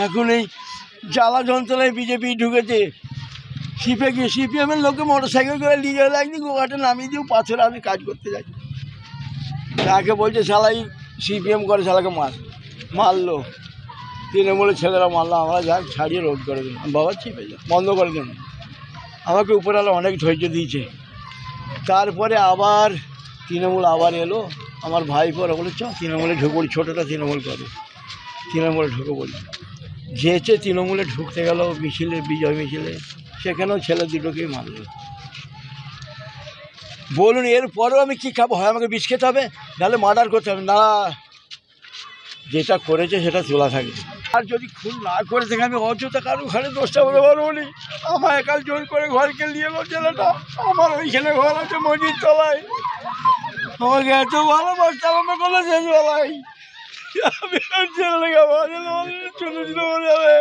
এখন এই জ্বালা যন্ত্রণায় বিজেপি ঢুকেছে। সিপিএমের লোককে মোটর সাইকেল করে নিয়ে যাওয়া একদিন গোঘাটে নামিয়ে দিয়েও পাথরে আমি কাজ করতে যাই, তাকে বলছে শালাই সিপিএম করে, শালাকে মারলো, তৃণমূলের ছেলেরা মারলো, আমরা যাক ছাড়িয়ে রোধ করে দিলাম। বাবা চিপে যা বন্ধ করে দিন। আমাকে উপরওয়ালা অনেক ধৈর্য দিয়েছে। তারপরে আবার তৃণমূল আবার এলো, আমার ভাইপোরা বলে চ তৃণমূলে ঢুকে পড়ি, ছোটোটা তৃণমূল করে, তৃণমূলে ঢুকে পড়ি। যেচে তৃণমূলে ঢুকতে গেল মিছিলে, বিজয় মিছিলে, সেখানেও ছেলে দুটোকেই মারল। বলুন এরপরেও আমি কী খাবো? হয় আমাকে বিষ খেতে হবে, নাহলে মার্ডার করতে হবে। না, যেটা করেছে সেটা তোলা থাকবে। আর যদি খুন না করে থাকে আমি অযথা কারো ঘরে দোষটা বলে পারবো নি। আমার একাল জোর করে ঘরকে নিয়ে এলো ছেলেটা, আমার ওইখানে ঘর আছে মসজিদ তলায়, আমাকে এত ভালোবাসতে আমাকে কোনো শেষ বেলায় আমি ছেলেকে ছোটো ছিল বলে যাবে।